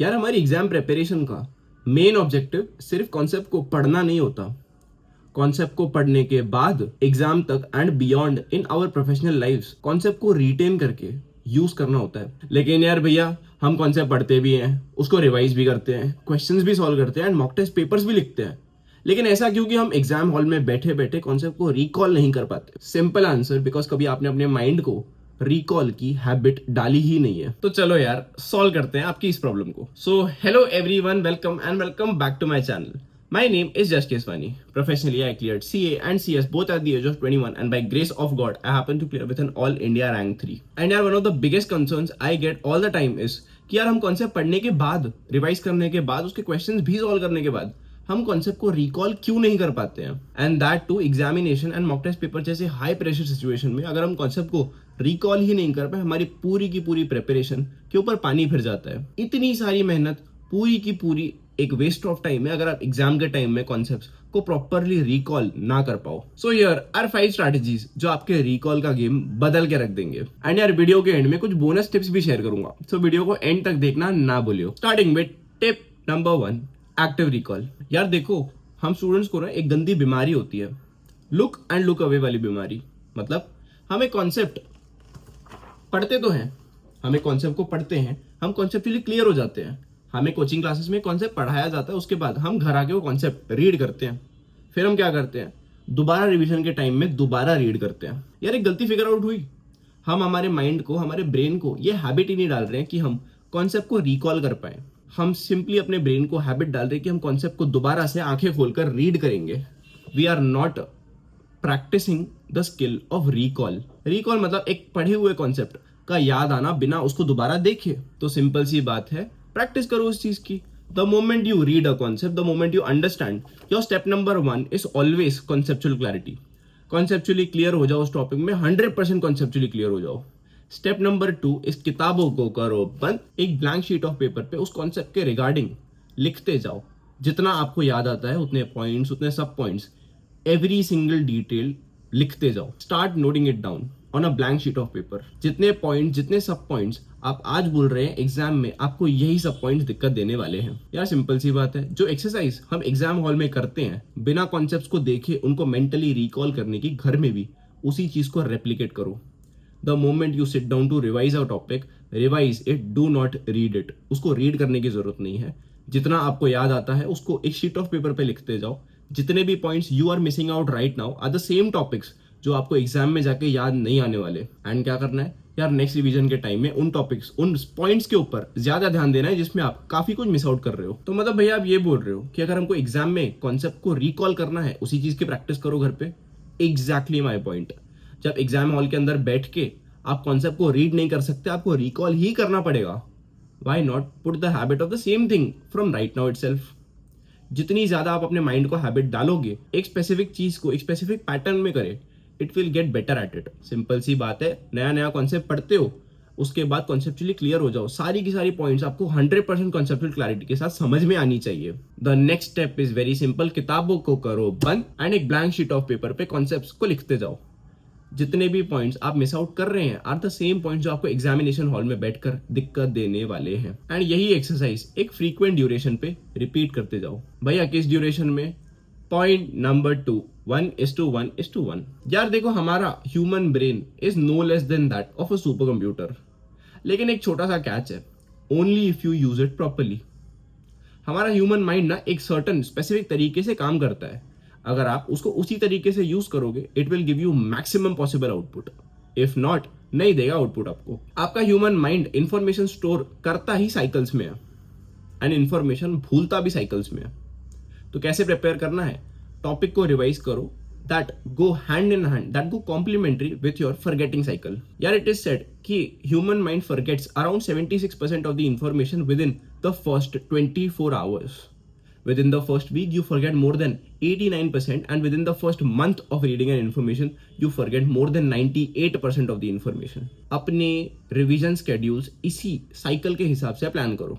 यार हमारी exam preparation का मेन ऑब्जेक्टिव सिर्फ कॉन्सेप्ट को पढ़ना नहीं होता। कॉन्सेप्ट को पढ़ने के बाद एग्जाम तक and beyond in our professional lifes concept को रिटेन करके यूज करना होता है। लेकिन यार भैया, हम कॉन्सेप्ट पढ़ते भी हैं, उसको रिवाइज भी करते हैं, क्वेश्चंस भी सॉल्व करते हैं एंड मॉक टेस्ट पेपर्स भी लिखते हैं। लेकिन ऐसा क्यों कि हम एग्जाम हॉल में बैठे बैठे कॉन्सेप्ट को रिकॉल नहीं कर पाते? सिंपल आंसर, बिकॉज कभी आपने अपने माइंड को रिकॉल की हैबिट डाली ही नहीं है। तो चलो यार, सॉल्व करते हैं आपकी इस प्रॉब्लम को। So hello everyone, welcome back to my channel. My name is Jash Keswani. Professionally, I cleared CA and CS both at the age of 21, and by grace of God, I happened to clear with an All India Rank 3. And यार, one of the biggest concerns I get all the time is कि यार हम concept पढ़ने के बाद, revise करने के बाद, उसके क्वेश्चंस भी सॉल्व करने के बाद हम कॉन्सेप्ट को रिकॉल क्यों नहीं कर पाते हैं? And that to examination and mock test paper जैसे हाई प्रेशर सिचुएशन में अगर हम कॉन्सेप्ट को रिकॉल ही नहीं कर पाए, हमारी पूरी की पूरी प्रिपरेशन के ऊपर पानी फिर जाता है। इतनी सारी मेहनत पूरी की पूरी एक वेस्ट ऑफ टाइम है अगर आप एग्जाम के टाइम में कॉन्सेप्ट्स को प्रॉपरली रिकॉल ना कर पाओ। सो हियर आर 5 स्ट्रैटेजीज जो आपके रिकॉल का गेम बदल के रख देंगे। एंड यार, वीडियो के एंड में कुछ बोनस टिप्स भी शेयर करूंगा, सो वीडियो को एंड तक देखना ना भूलियो। Starting with tip number 1, active recall. यार देखो, हम स्टूडेंट्स को ना एक गंदी बीमारी होती है, लुक एंड लुक अवे वाली बीमारी। मतलब हमें कॉन्सेप्ट पढ़ते तो हैं, हमें कॉन्सेप्ट को पढ़ते हैं, हम कॉन्सेप्चुअली क्लियर हो जाते हैं, हमें कोचिंग क्लासेस में कॉन्सेप्ट पढ़ाया जाता है, उसके बाद हम घर आके वो कॉन्सेप्ट रीड करते हैं। फिर हम क्या करते हैं? दोबारा रिवीजन के टाइम में दोबारा रीड करते हैं। यार एक गलती फिगर आउट हुई, हम हमारे माइंड को, हमारे ब्रेन को ये हैबिट ही नहीं डाल रहे हैं कि हम कॉन्सेप्ट को रिकॉल कर पाए। हम सिंपली अपने ब्रेन को हैबिट डाल रहे हैं कि हम कॉन्सेप्ट को दोबारा से आंखें खोलकर रीड करेंगे। We are not practising the skill of recall. Recall मतलब एक पढ़े हुए कॉन्सेप्ट का याद आना बिना उसको दोबारा देखे। तो सिंपल सी बात है, प्रैक्टिस करो उस चीज की। The moment you read a concept, the moment you understand, your step number 1 is always conceptual clarity. Conceptually clear हो जाओ उस टॉपिक में, 100% कॉन्सेप्चुअली क्लियर हो जाओ। स्टेप नंबर 2 इस किताबों को करो बंद, एक ब्लैंक शीट ऑफ पेपर पे उस कॉन्सेप्ट के रिगार्डिंग लिखते जाओ। जितना आपको याद आता है उतने पॉइंट्स, उतने सब पॉइंट्स, एवरी सिंगल डिटेल लिखते जाओ। Start noting it down on a blank sheet of paper. जितने पॉइंट, जितने सब पॉइंट्स आप आज बोल रहे हैं, एग्जाम में आपको यही सब पॉइंट्स दिक्कत देने वाले हैं। यार सिंपल सी बात है, जो एक्सरसाइज हम एग्जाम हॉल में करते हैं बिना कॉन्सेप्ट्स को देखे उनको मेंटली रिकॉल करने की, घर में भी उसी चीज को रेप्लिकेट करो। The moment you sit down to revise a topic, revise it, do not read it. उसको रीड करने की जरूरत नहीं है। जितना आपको याद आता है उसको एक शीट ऑफ पेपर पे लिखते जाओ। जितने भी points you are missing out right now are the same topics जो आपको एग्जाम में जाके याद नहीं आने वाले। एंड क्या करना है यार, नेक्स्ट रिवीजन के टाइम में उन टॉपिक्स, उन पॉइंट्स के ऊपर ज्यादा ध्यान देना है जिसमें आप काफी कुछ मिस आउट कर रहे हो। तो मतलब भैया, आप ये बोल रहे हो कि अगर हमको एग्जाम में कॉन्सेप्ट को रिकॉल करना है, उसी चीज की प्रैक्टिस करो घर पे। Exactly my point. जब एग्जाम हॉल के अंदर बैठ के आप कॉन्सेप्ट को रीड नहीं कर सकते, आपको रिकॉल ही करना पड़ेगा। Why not put the habit of the same thing from right now itself. जितनी ज्यादा आप अपने माइंड को हैबिट डालोगे एक स्पेसिफिक चीज को एक स्पेसिफिक पैटर्न में करे, it will get better at it. Simple सी बात है, नया नया कॉन्सेप्ट पढ़ते हो, उसके बाद कॉन्सेप्चुअली क्लियर हो जाओ। सारी की सारी पॉइंट्स आपको 100% कॉन्सेप्चुअल क्लैरिटी के साथ समझ में आनी चाहिए। The next step is very simple, किताबों को करो बंद एंड एक ब्लैंक शीट ऑफ पेपर पे कॉन्सेप्ट्स को लिखते जाओ। जितने भी पॉइंट्स आप मिस आउट कर रहे हैं आर द सेम पॉइंट्स जो आपको एग्जामिनेशन हॉल में बैठकर दिक्कत देने वाले हैं। एंड यही एक्सरसाइज एक फ्रीक्वेंट ड्यूरेशन पे रिपीट करते जाओ। भैया किस ड्यूरेशन में? Point number 2, 1:1:1। यार देखो, हमारा human brain is no less than that of a super computer. लेकिन एक छोटा सा कैच है, only if you use it properly. हमारा ह्यूमन माइंड ना एक सर्टन स्पेसिफिक तरीके से काम करता है। अगर आप उसको उसी तरीके से यूज करोगे, it will give you maximum possible output. If not, नहीं देगा आउटपुट आपको। आपका ह्यूमन माइंड इंफॉर्मेशन स्टोर करता ही साइकिल्स में है एंड इंफॉर्मेशन भूलता भी साइकिल्स में है। तो कैसे प्रिपेयर करना है? टॉपिक को रिवाइज करो, that go hand in hand, that go complementary with your forgetting cycle. यार इट इज सेड कि human mind forgets around 76% of the information within the first 24 hours. Within the first week, you forget more than 89%, and within the first month of reading an information, you forget more than 98% of the information. अपने revision schedules इसी cycle के हिसाब से plan करो।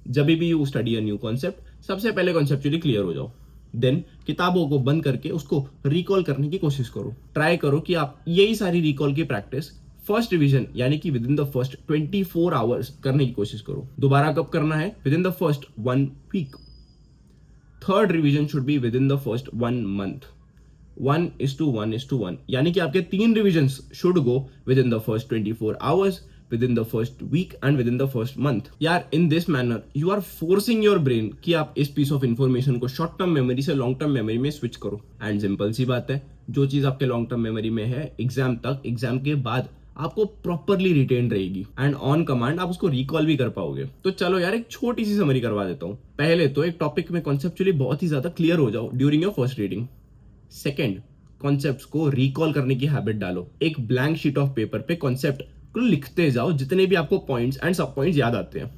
जब भी you study a new concept, सबसे पहले कॉन्सेप्चुअली क्लियर हो जाओ, देन किताबों को बंद करके उसको रिकॉल करने की कोशिश करो। ट्राई करो कि आप यही सारी रिकॉल की प्रैक्टिस फर्स्ट रिवीजन यानी कि within the first 24 hours करने की कोशिश करो। दोबारा कब करना है? Within the first 1 week. Third revision should be within the first 1 month. 1:1:1 यानी कि आपके 3 revisions should go within the first 24 hours, within the first week and within the first month. यार in this manner you are forcing your brain कि आप इस piece of information को short term memory से long term memory में switch करो। And simple सी बात है, जो चीज आपके लॉन्ग टर्म मेमोरी में है एग्जाम तक, एग्जाम के बाद आपको प्रॉपरली रिटेन रहेगी एंड ऑन कमांड आप उसको रिकॉल भी कर पाओगे। तो चलो यार एक छोटी सी समरी करवा देता हूँ। पहले तो एक टॉपिक में कॉन्सेप्चुअली बहुत ही ज्यादा क्लियर हो जाओ during your first reading. Second, concepts को रिकॉल करने की हैबिट डालो। एक ब्लैंक शीट ऑफ पेपर पे कॉन्सेप्ट को लिखते जाओ, जितने भी आपको पॉइंट्स एंड सब पॉइंट्स याद आते हैं।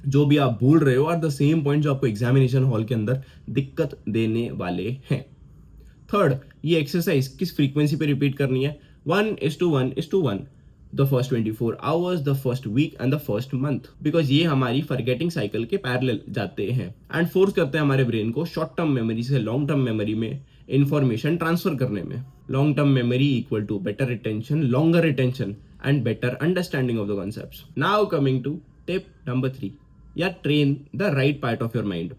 जो भी आप भूल रहे हो आर द सेम पॉइंट जो आपको एग्जामिनेशन हॉल के अंदर दिक्कत देने वाले हैं। थर्ड, ये एक्सरसाइज किस फ्रीक्वेंसी पे रिपीट करनी है? 1:1:1 the first 24 hours, the first week and the first month, because ये हमारी फॉरगेटिंग साइकिल के पैरेलल जाते हैं एंड फोर्स करते हैं हमारे ब्रेन को शॉर्ट टर्म मेमोरी से लॉन्ग टर्म मेमोरी में इंफॉर्मेशन ट्रांसफर करने में। Long term memory equal to better retention, longer retention and better understanding of the concepts. Now coming to tip number 3, या train the right part of your mind.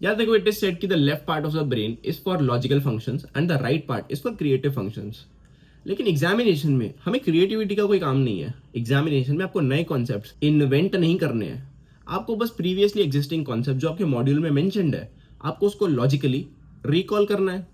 याद देखो, it is said कि the left part of the brain is for logical functions and the right part is for creative functions. लेकिन examination में हमें creativity का कोई काम नहीं है। एग्जामिनेशन में आपको नए कॉन्सेप्ट्स इन्वेंट नहीं करने हैं। आपको बस प्रीवियसली एग्जिस्टिंग कॉन्सेप्ट जो आपके मॉड्यूल में मेंशन्ड है, आपको उसको लॉजिकली रिकॉल करना है।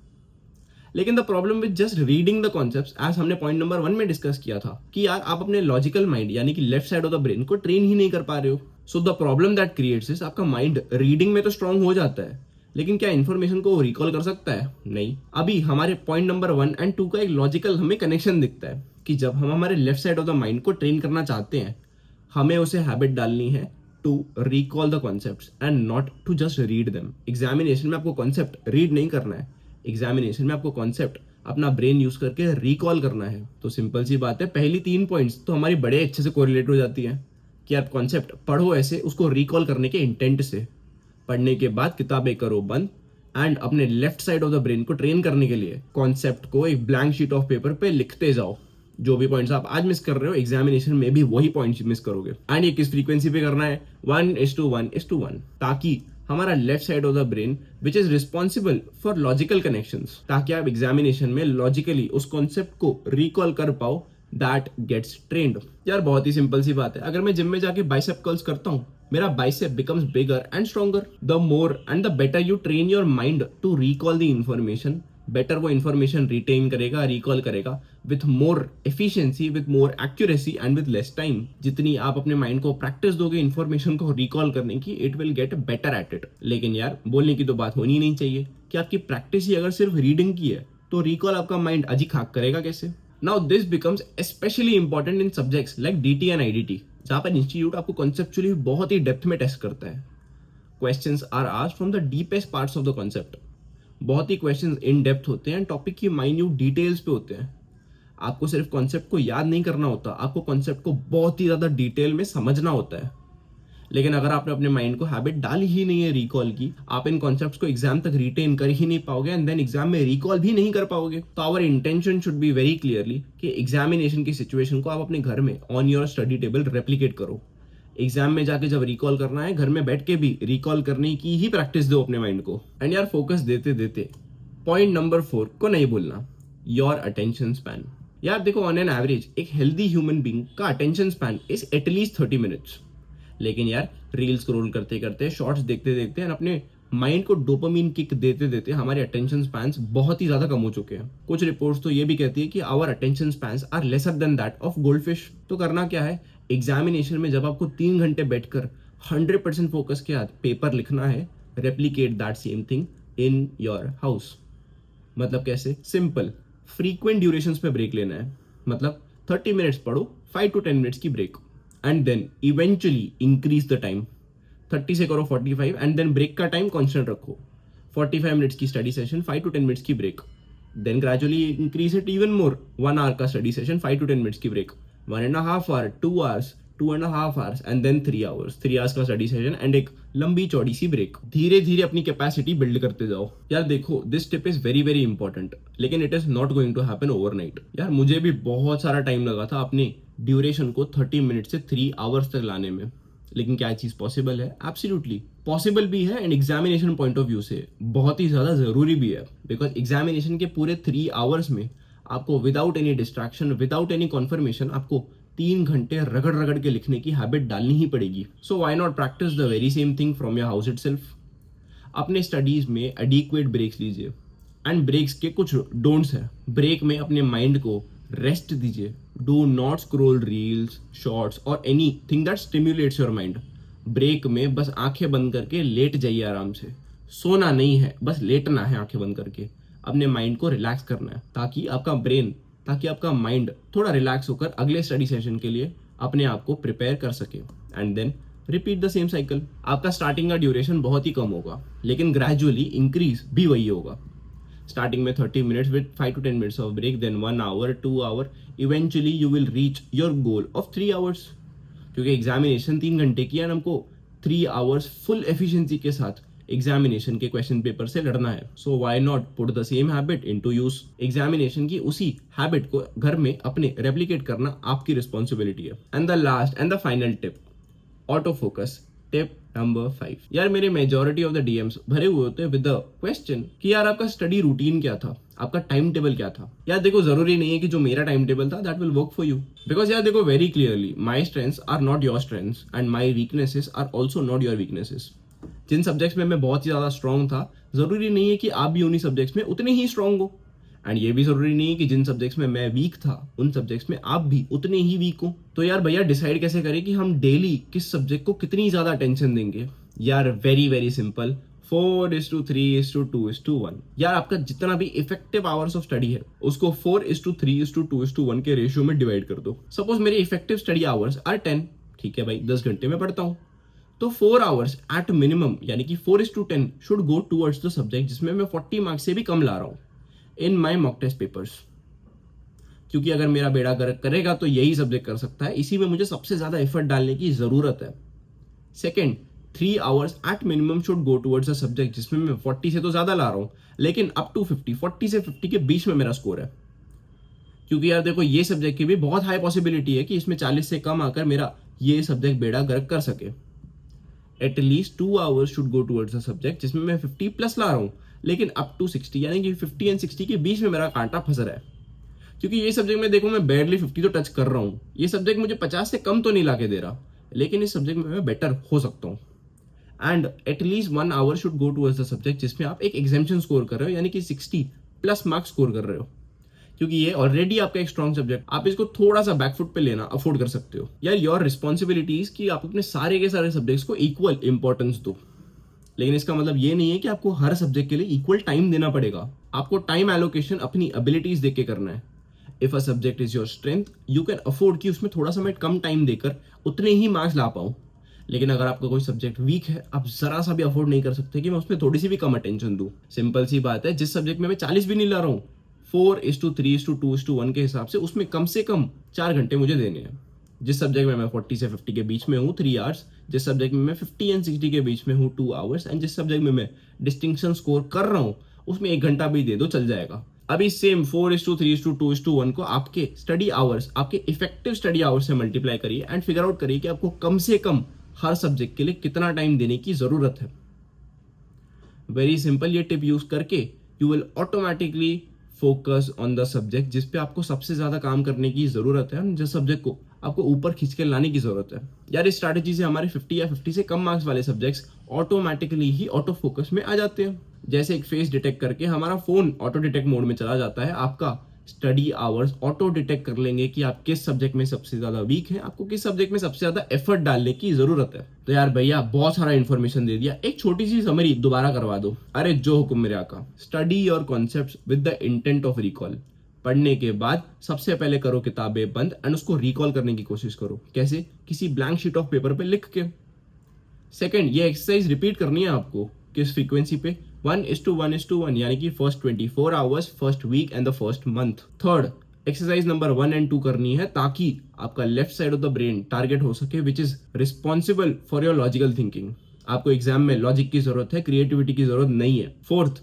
लेकिन the problem with just reading the concepts, as हमने पॉइंट नंबर 1 में डिस्कस किया था कि यार आप अपने लॉजिकल माइंड यानी कि left side of the brain को ट्रेन ही नहीं कर पा रहे हो। So the problem that creates is आपका माइंड रीडिंग में तो स्ट्रांग हो जाता है, लेकिन क्या इन्फॉर्मेशन को रिकॉल कर सकता है? नहीं। अभी हमारे पॉइंट नंबर 1 एंड 2 का एक लॉजिकल हमें कनेक्शन दिखता है कि जब हम हमारे left side of the mind को ट्रेन करना चाहते हैं, हमें उसे हैबिट डालनी है to recall the concepts and not to just read them. Examination में आपको कॉन्सेप्ट रीड नहीं करना है, एग्जामिनेशन में आपको कॉन्सेप्ट अपना ब्रेन यूज करके रिकॉल करना है। तो सिंपल सी बात है, पहली 3 पॉइंट्स तो हमारी बड़े अच्छे से कोरिलेट हो जाती है कि आप कॉन्सेप्ट पढ़ो ऐसे, उसको रिकॉल करने के इंटेंट से। पढ़ने के बाद किताबें करो बंद एंड अपने left side of the brain को ट्रेन करने के लिए कॉन्सेप्ट को एक ब्लैंक शीट ऑफ पेपर पे लिखते जाओ। जो भी पॉइंट्स आप आज मिस कर रहे हो, एग्जामिनेशन में भी वही पॉइंट्स मिस करोगे। एंड ये किस फ्रीक्वेंसी पे करना है? 1:1:1, ताकि हमारा left side of the brain which is responsible for logical connections, ताकि आप एग्जामिनेशन में लॉजिकली उस कॉन्सेप्ट को रिकॉल कर पाओ, दैट गेट्स ट्रेन्ड। यार बहुत ही सिंपल सी बात है, अगर मैं जिम में जाके बाइसेप कर्ल्स करता हूँ, मेरा bicep becomes bigger and stronger. The more and the better you train your mind to recall the information, better वो इन्फॉर्मेशन रिटेन करेगा, रिकॉल करेगा with more efficiency, with more accuracy and with less time. जितनी आप अपने mind को practice दोगे information को recall करने की, it will get better at it. लेकिन यार बोलने की तो बात होनी नहीं चाहिए कि आपकी प्रैक्टिस ही अगर सिर्फ रीडिंग की है, तो रिकॉल आपका माइंड अजी खाक करेगा कैसे? Now this becomes specially important in subjects like DT and IDT, जहां पर इंस्टीट्यूट आपको कॉन्सेप्चुअली बहुत ही डेप्थ में टेस्ट करता है। Questions are asked from the deepest parts of the concept. बहुत ही क्वेश्चंस इन डेप्थ होते हैं, टॉपिक की माइन्यूट डिटेल्स पे होते हैं। आपको सिर्फ कॉन्सेप्ट को याद नहीं करना होता, आपको कॉन्सेप्ट को बहुत ही ज्यादा डिटेल में समझना होता है। लेकिन अगर आपने अपने माइंड को हैबिट डाली ही नहीं है रिकॉल की, आप इन कॉन्सेप्ट्स को एग्जाम तक रिटेन कर ही नहीं पाओगे एंड देन एग्जाम में रिकॉल भी नहीं कर पाओगे। तो our intention should be very clearly कि एग्जामिनेशन की सिचुएशन को आप अपने घर में on your study table replicate करो। एग्जाम में जाके जब रिकॉल करना है, घर में बैठ के भी रिकॉल करने की ही प्रैक्टिस दो अपने माइंड को। एंड यार फोकस देते देते पॉइंट नंबर 4 को नहीं भूलना, योर अटेंशन स्पैन। यार देखो, ऑन एन एवरेज एक हेल्दी ह्यूमन बीइंग का attention span is at least 30 minutes. लेकिन यार रील स्क्रॉल करते करते, शॉर्ट्स देखते देखते और अपने माइंड को डोपामिन किक देते देते हमारे अटेंशन स्पैन्स बहुत ही ज्यादा कम हो चुके हैं। कुछ रिपोर्ट्स तो ये भी कहती है कि our attention spans are lesser than that of goldfish. तो करना क्या है, एग्जामिनेशन में जब आपको 3 घंटे बैठकर 100% फोकस के साथ पेपर लिखना है, replicate that same thing in your house. मतलब कैसे? सिंपल, फ्रीक्वेंट ड्यूरेशंस पे ब्रेक लेना है। मतलब 30 मिनट्स पढ़ो, 5 to 10 मिनट्स की break, and then eventually increase the time. 30 से करो 45 एंड देन ब्रेक का टाइम कांस्टेंट रखो। 45 मिनट्स की स्टडी सेशन, 5 to 10 मिनट्स की break, then gradually increase it even more. 1 hour का स्टडी सेशन, 5 to 10 मिनट्स की break, 1.5 hour, 2 hours, 2.5 hours and then 3 hours, 3 hours का study session and एक लंबी चौड़ी सी ब्रेक। धीरे धीरे अपनी कैपेसिटी बिल्ड करते जाओ। यार देखो, this tip is very very important, लेकिन it is not going to happen overnight. यार मुझे भी बहुत सारा टाइम लगा था अपनी ड्यूरेशन को 30 मिनट से 3 hours तक लाने में, लेकिन क्या चीज पॉसिबल है? एब्सोल्युटली पॉसिबल भी है, and examination point of view से बहुत ही ज्यादा जरूरी भी है, बिकॉज एग्जामिनेशन के पूरे 3 hours में आपको without any distraction, without any conformation, आपको 3 घंटे रगड़ रगड़ के लिखने की हैबिट डालनी ही पड़ेगी। So why not practice the very same thing from your house itself. अपने स्टडीज में एडिक्वेट ब्रेक्स लीजिए, एंड ब्रेक्स के कुछ डोंट्स है। ब्रेक में अपने माइंड को रेस्ट दीजिए। Do not scroll reels, shorts और anything that stimulates your mind. Break में बस आंखें बंद करके लेट जाइए आराम से। सोना नहीं है, बस लेटना है आंखें बंद करके। अपने माइंड को रिलैक्स करना है, ताकि आपका माइंड थोड़ा रिलैक्स होकर अगले स्टडी सेशन के लिए अपने आप को प्रिपेयर कर सके। And then repeat the same cycle. आपका स्टार्टिंग का ड्यूरेशन बहुत ही कम होगा, लेकिन ग्रेजुअली इंक्रीज भी वही होगा। स्टार्टिंग में 30 minutes with 5 to 10 minutes of break, then 1 hour, 2 hour, eventually you will reach your goal of 3 hours। क्योंकि एग्जामिनेशन 3 घंटे की है, हमको 3 hours फुल एफिशिएंसी के साथ एग्जामिनेशन के क्वेश्चन पेपर से लड़ना है। So why not put the same habit into use. Examination की उसी हैबिट को घर में अपने रेप्लिकेट करना आपकी रिस्पॉन्सिबिलिटी है। And the last and the final tip, auto focus. Tip number 5। यार मेरे मेजॉरिटी ऑफ द डीएम्स भरे हुए होते हैं विद द क्वेश्चन कि यार आपका स्टडी रूटीन क्या था, आपका टाइम टेबल क्या था। यार देखो, जरूरी नहीं है कि जो मेरा टाइम टेबल था that will work for you, because यार देखो very clearly, my strengths are not your strengths and my weaknesses are also not your weaknesses. जिन सब्जेक्ट्स में मैं बहुत ही ज्यादा स्ट्रांग था, जरूरी नहीं है कि आप भी उन्हीं सब्जेक्ट्स में उतने ही स्ट्रांग हो, एंड ये भी जरूरी नहीं है कि जिन सब्जेक्ट्स में मैं वीक था उन सब्जेक्ट्स में आप भी उतने ही वीक हो। तो यार भैया डिसाइड कैसे करें कि हम डेली किस सब्जेक्ट को कितनी ज्यादा अटेंशन देंगे? यार वेरी वेरी सिंपल, 4:3:2:1। यार आपका जितना भी इफेक्टिव आवर्स ऑफ स्टडी है उसको 4:3:2:1 के रेशियो में डिवाइड कर दो। सपोज मेरे इफेक्टिव स्टडी आवर्स आर 10, ठीक है भाई, 10 घंटे में पढ़ता हूँ, तो 4 hours एट मिनिमम यानी कि 4:10 should go towards the subject जिसमें मैं 40 मार्क्स से भी कम ला रहा हूँ इन माई मॉक टेस्ट पेपर्स। क्योंकि अगर मेरा बेड़ा गर्क करेगा तो यही सब्जेक्ट कर सकता है, इसी में मुझे सबसे ज्यादा एफर्ट डालने की जरूरत है। Second, 3 hours at minimum should go towards a subject जिसमें मैं 40 से तो ज्यादा ला रहा हूं, लेकिन अप टू 50, 40 से 50 के बीच में मेरा स्कोर है। क्योंकि यार देखो, ये सब्जेक्ट की भी बहुत हाई पॉसिबिलिटी है कि इसमें 40 से कम आकर मेरा ये सब्जेक्ट बेड़ा गर्क कर सके। At least 2 hours should go towards a subject जिसमें मैं 50 प्लस ला रहा हूं, लेकिन अप टू 60 यानी कि 50 एंड 60 के बीच में मेरा कांटा फंस रहा है। क्योंकि ये सब्जेक्ट में देखो मैं बैडली 50 तो टच कर रहा हूँ, ये सब्जेक्ट मुझे 50 से कम तो नहीं लाके दे रहा, लेकिन इस सब्जेक्ट में मैं बेटर हो सकता हूँ। And at least 1 hour should go towards the subject जिसमें आप एक एग्जामिनेशन स्कोर कर रहे हो, यानी कि 60 प्लस मार्क्स स्कोर कर रहे हो। क्योंकि ये ऑलरेडी आपका एक स्ट्रॉन्ग सब्जेक्ट, आप इसको थोड़ा सा बैकफुट पे लेना अफोर्ड कर सकते हो। यार योर रिस्पॉन्सिबिलिटीज कि आप अपने सारे के सारे सब्जेक्ट्स को इक्वल इंपॉर्टेंस दो, लेकिन इसका मतलब ये नहीं है कि आपको हर सब्जेक्ट के लिए इक्वल टाइम देना पड़ेगा। आपको टाइम एलोकेशन अपनी एबिलिटीज देख के करना है। If a subject is your strength, you can afford कि उसमें थोड़ा सा मैं कम टाइम देकर उतने ही मार्क्स ला पाऊं। लेकिन अगर आपका कोई सब्जेक्ट वीक है, आप जरा सा भी अफोर्ड नहीं कर सकते कि मैं उसमें थोड़ी सी भी कम अटेंशन दूं। सिंपल सी बात है, जिस सब्जेक्ट में मैं 40 भी नहीं ला रहा हूँ, 4:3:2:1 के हिसाब से उसमें कम 4 घंटे मुझे देने हैं। जिस सब्जेक्ट में मैं 40 से 50 के बीच में हूँ 3 hours, जिस सब्जेक्ट में मैं 50 एंड 60 के बीच में हूँ 2 hours, एंड जिस सब्जेक्ट में मैं डिस्टिंक्शन स्कोर कर रहा हूँ उसमें 1 घंटा भी दे दो चल जाएगा। अभी सेम 4:3:2:1 को आपके स्टडी आवर्स, आपके इफेक्टिव स्टडी आवर्स से मल्टीप्लाई करिए एंड फिगर आउट करिए कि आपको कम से कम हर सब्जेक्ट के लिए कितना टाइम देने की जरूरत है। वेरी सिंपल, ये टिप यूज करके you will automatically focus on the subject जिस पे आपको सबसे ज्यादा काम करने की जरूरत है, जिस सब्जेक्ट को आपको ऊपर खींच के लाने की जरूरत है। यार इस स्ट्रैटेजी से हमारे 50 या 50 से कम मार्क्स वाले सब्जेक्ट्स ऑटोमेटिकली ही ऑटो फोकस में आ जाते हैं। जैसे एक फेस डिटेक्ट करके हमारा फोन ऑटो डिटेक्ट मोड में चला जाता है, आपका स्टडी आवर्स ऑटो डिटेक्ट कर लेंगे कि आप किस सब्जेक्ट में सबसे ज्यादा वीक हैं, आपको किस सब्जेक्ट में सबसे ज्यादा एफर्ट डालने की जरूरत है। तो यार भैया बहुत सारा इन्फॉर्मेशन दे दिया, एक छोटी सी समरी दोबारा करवा दो। अरे जो हुक्म मेरे आका, study your concepts with the intent of recall. पढ़ने के बाद सबसे पहले करो किताबें बंद एंड उसको रिकॉल करने की कोशिश करो। कैसे? किसी ब्लैंक शीट ऑफ पेपर पे लिख के। सेकंड, ये एक्सरसाइज रिपीट करनी है आपको किस फ्रीक्वेंसी पे? 1:1:1 यानी कि first 24 hours, first week and the first month. Third, exercise number 1 and 2 करनी है ताकि आपका left side of the brain target हो सके, which is responsible for your logical thinking. आपको एग्जाम में लॉजिक की जरूरत है, क्रिएटिविटी की जरूरत नहीं है। Fourth,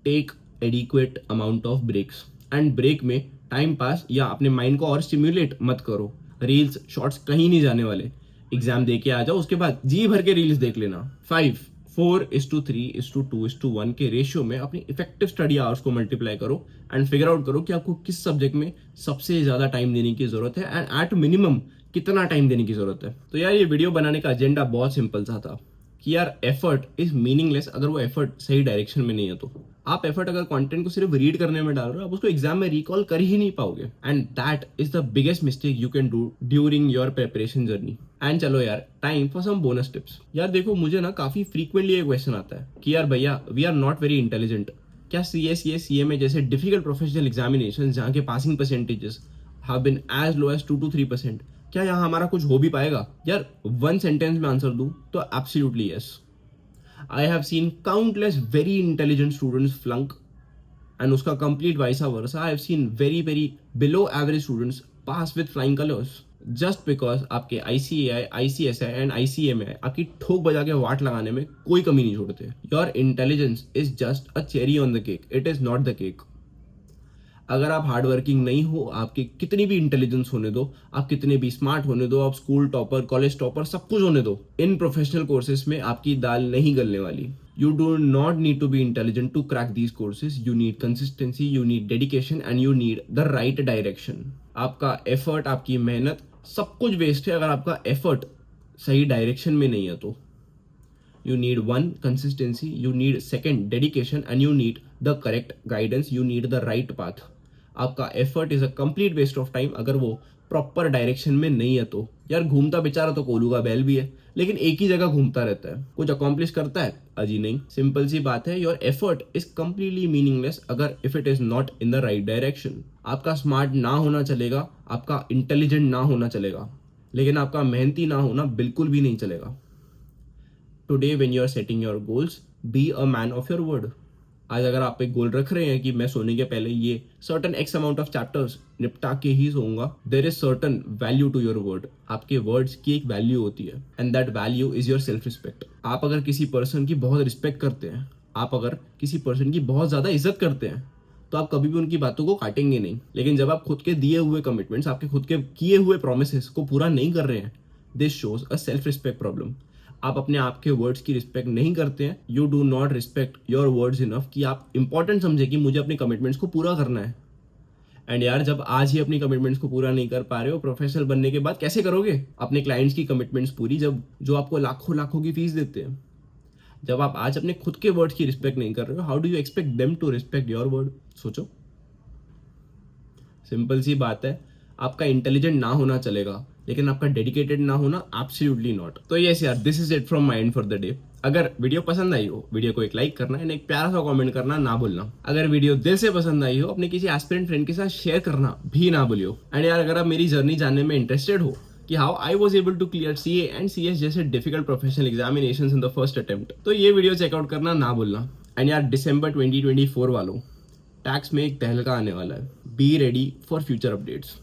take adequate amount of breaks, and break में टाइम पास या अपने माइंड को और स्टिम्युलेट मत करो। रील्स शॉर्ट्स कहीं नहीं जाने वाले। एग्जाम दे के आ जाओ, उसके बाद जी भर के रील्स देख लेना। 5, 4:3:2:1 के रेशियो में अपनी इफेक्टिव स्टडी आवर्स को मल्टीप्लाई करो एंड फिगर आउट करो कि आपको किस सब्जेक्ट में सबसे ज्यादा टाइम देने की जरूरत है एंड एट मिनिमम कितना टाइम देने की जरूरत है। तो यार ये वीडियो बनाने का एजेंडा बहुत सिंपल सा था कि यार एफर्ट इज मीनिंगलेस अगर वो एफर्ट सही डायरेक्शन में नहीं है। तो आप एफर्ट अगर कंटेंट को सिर्फ रीड करने में डाल रहे हो, आप उसको एग्जाम में रिकॉल कर ही नहीं पाओगे, and that is the biggest mistake you can do during your preparation journey. And चलो यार, time for some bonus tips. यार देखो, मुझे ना काफी फ्रीक्वेंटली ये क्वेश्चन आता है कि यार भैया, we are not very intelligent, क्या CSE CMA जैसे डिफिकल्ट प्रोफेशनल एग्जामिनेशन जहाँ के passing percentages have been as low as 2 to 3%, क्या यहाँ हमारा कुछ हो भी पाएगा? यार 1 सेंटेंस में आंसर दूं तो absolutely yes. I have seen countless very intelligent students flunk, and उसका complete vice versa. I have seen very below average students pass with flying colors. Just because आपके ICAI, ICSI and ICMA आपकी ठोक बजा के वाट लगाने में कोई कमी नहीं छोड़ते। Your intelligence is just a cherry on the cake. It is not the cake. अगर आप हार्ड वर्किंग नहीं हो, आपके कितनी भी इंटेलिजेंस होने दो, आप कितने भी स्मार्ट होने दो, आप स्कूल टॉपर, कॉलेज टॉपर, सब कुछ होने दो, इन प्रोफेशनल कोर्सेज में आपकी दाल नहीं गलने वाली। You do not need to be intelligent to crack these courses. You need consistency, you need dedication and you need the right direction. आपका एफर्ट, आपकी मेहनत, सब कुछ वेस्ट है अगर आपका एफर्ट सही डायरेक्शन में नहीं है। तो you need 1 consistency, you need 2 dedication and you need the correct guidance, you need the right path। आपका effort is a complete waste of time अगर वो प्रॉपर डायरेक्शन में नहीं है। तो यार घूमता बेचारा तो कोलू का बैल भी है, लेकिन एक ही जगह घूमता रहता है, कुछ अकॉम्प्लिश करता है? अजी नहीं। सिंपल सी बात है, your effort is completely meaningless अगर if it is not in the right direction. आपका स्मार्ट ना होना चलेगा, आपका इंटेलिजेंट ना होना चलेगा, लेकिन आपका मेहनती ना होना बिल्कुल भी नहीं चलेगा। Today when you are setting your goals, be a man of your word. आज अगर आप एक गोल रख रहे हैं कि मैं सोने के पहले ये certain X amount of chapters निपटा के ही सोऊंगा, there is certain value to your word. आपके वर्ड्स की एक वैल्यू होती है and that value is your self respect. आप अगर किसी पर्सन की बहुत रिस्पेक्ट करते हैं, आप अगर किसी पर्सन की बहुत ज्यादा इज्जत करते हैं, तो आप कभी भी उनकी बातों को काटेंगे नहीं। लेकिन जब आप खुद के दिए हुए कमिटमेंट्स, आपके खुद के किए हुए प्रोमिसेस को पूरा नहीं कर रहे हैं, this shows a self respect problem. आप अपने आप के वर्ड्स की रिस्पेक्ट नहीं करते हैं। You do not respect your words enough कि आप इंपॉर्टेंट समझे कि मुझे अपने कमिटमेंट्स को पूरा करना है। एंड यार, जब आज ही अपनी कमिटमेंट्स को पूरा नहीं कर पा रहे हो, प्रोफेशनल बनने के बाद कैसे करोगे अपने क्लाइंट्स की कमिटमेंट्स पूरी, जब जो आपको लाखों लाखों की फीस देते हैं? जब आप आज अपने खुद के वर्ड्स की रिस्पेक्ट नहीं कर रहे हो, how do you expect them to respect your word? सोचो। सिंपल सी बात है, आपका इंटेलिजेंट ना होना चलेगा, लेकिन आपका डेडिकेटेड ना होना एब्सोल्युटली नॉट। तो यस यार, this is it from my and for the day. अगर वीडियो पसंद आई हो, वीडियो को एक लाइक करना एंड एक प्यारा सा कमेंट करना ना भूलना। अगर वीडियो दिल से पसंद आई हो, अपने किसी एस्पिरेंट फ्रेंड के साथ शेयर करना भी ना भूलियो। एंड यार, अगर आप मेरी जर्नी जानने में इंटरेस्टेड हो कि how I was able to clear CA and CS जैसे difficult professional examinations in the first attempt, तो ये वीडियो चेकआउट करना ना भूलना। एंड यार, दिसंबर 2024 वालों, टैक्स में एक तहलका आने वाला है। Be ready for future updates.